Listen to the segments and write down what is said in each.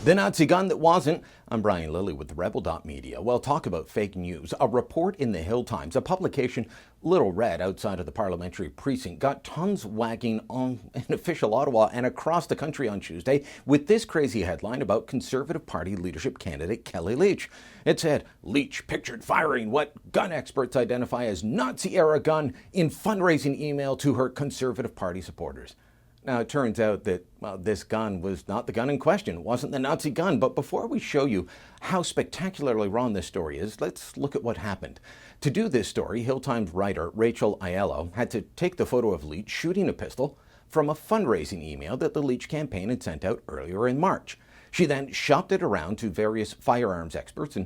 The Nazi gun that wasn't. I'm Brian Lilley with the Rebel.media. Well, talk about fake news. A report in the Hill Times, a publication little read outside of the parliamentary precinct, got tongues wagging on in official Ottawa and across the country on Tuesday with this crazy headline about Conservative Party leadership candidate Kelly Leitch. It said, Leitch pictured firing what gun experts identify as Nazi-era gun in fundraising email to her Conservative Party supporters. Now, it turns out that, well, this gun was not the gun in question. It wasn't the Nazi gun. But before we show you how spectacularly wrong this story is, let's look at what happened. To do this story, Hill Times writer Rachel Aiello had to take the photo of Leitch shooting a pistol from a fundraising email that the Leitch campaign had sent out earlier in March. She then shopped it around to various firearms experts,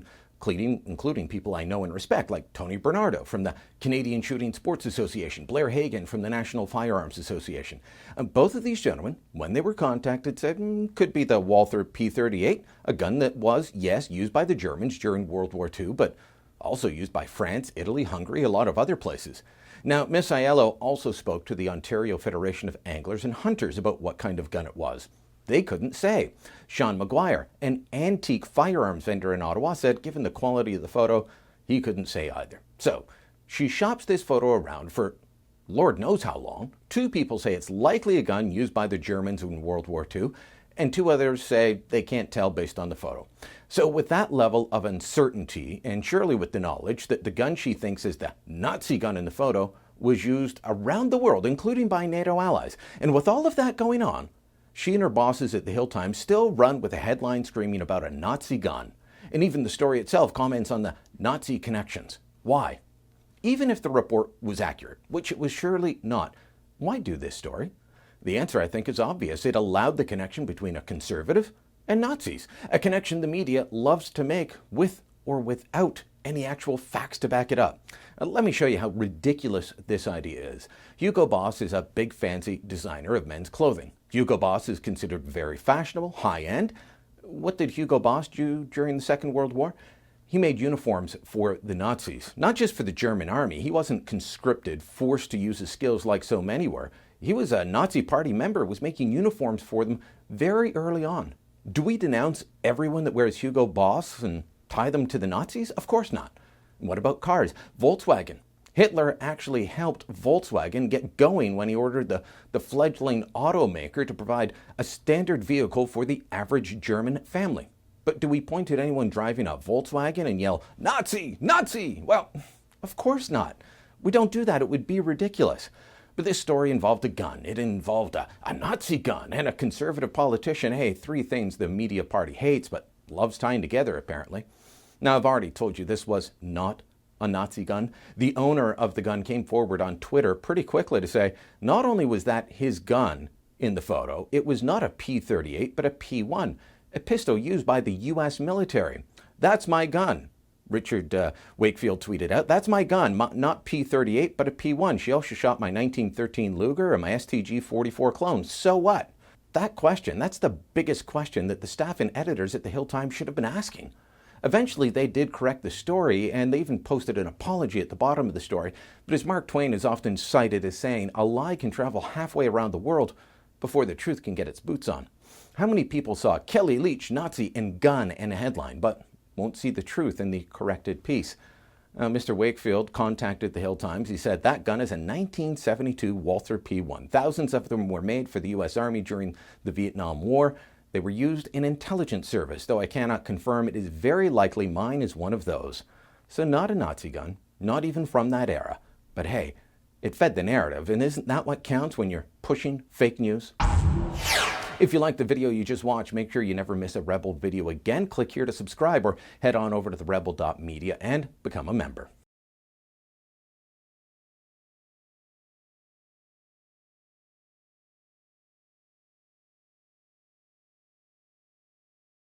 including people I know and respect, like Tony Bernardo from the Canadian Shooting Sports Association, Blair Hagan from the National Firearms Association. Both of these gentlemen, when they were contacted, said could be the Walther P38, a gun that was, yes, used by the Germans during World War II, but also used by France, Italy, Hungary, a lot of other places. Now, Ms. Aiello also spoke to the Ontario Federation of Anglers and Hunters about what kind of gun it was. They couldn't say. Sean McGuire, an antique firearms vendor in Ottawa, said given the quality of the photo, he couldn't say either. So she shops this photo around for Lord knows how long. Two people say it's likely a gun used by the Germans in World War II, and two others say they can't tell based on the photo. So with that level of uncertainty, and surely with the knowledge that the gun she thinks is the Nazi gun in the photo was used around the world, including by NATO allies, and with all of that going on, she and her bosses at the Hill Times still run with a headline screaming about a Nazi gun. And even the story itself comments on the Nazi connections. Why? Even if the report was accurate, which it was surely not, why do this story? The answer, I think, is obvious. It allowed the connection between a conservative and Nazis, a connection the media loves to make with or without any actual facts to back it up. Let me show you how ridiculous this idea is. Hugo Boss is a big fancy designer of men's clothing. Hugo Boss is considered very fashionable, high-end. What did Hugo Boss do during the Second World War? He made uniforms for the Nazis, not just for the German army. He wasn't conscripted, forced to use his skills like so many were. He was a Nazi Party member, was making uniforms for them very early on. Do we denounce everyone that wears Hugo Boss and tie them to the Nazis? Of course not. What about cars? Volkswagen. Hitler actually helped Volkswagen get going when he ordered the fledgling automaker to provide a standard vehicle for the average German family. But do we point at anyone driving a Volkswagen and yell, Nazi, Nazi? Well, of course not. We don't do that. It would be ridiculous. But this story involved a gun. It involved a Nazi gun and a conservative politician. Hey, three things the media party hates, but loves tying together, apparently. Now, I've already told you this was not a Nazi gun. The owner of the gun came forward on Twitter pretty quickly to say not only was that his gun in the photo, it was not a P38, but a P1, a pistol used by the U.S. military. That's my gun, Richard Wakefield tweeted out. That's my gun, not P38, but a P1. She also shot my 1913 Luger and my STG-44 clone. So what? That question, that's the biggest question that the staff and editors at the Hill Times should have been asking. Eventually, they did correct the story, and they even posted an apology at the bottom of the story. But as Mark Twain is often cited as saying, a lie can travel halfway around the world before the truth can get its boots on. How many people saw Kelly Leitch, Nazi, and gun in a headline, but won't see the truth in the corrected piece? Mr. Wakefield contacted the Hill Times. He said that gun is a 1972 Walther P1. Thousands of them were made for the U.S. Army during the Vietnam War. They were used in intelligence service, though I cannot confirm. It is very likely mine is one of those. So not a Nazi gun, not even from that era. But hey, it fed the narrative, and isn't that what counts when you're pushing fake news? If you liked the video you just watched, make sure you never miss a Rebel video again. Click here to subscribe or head on over to the Rebel.media and become a member.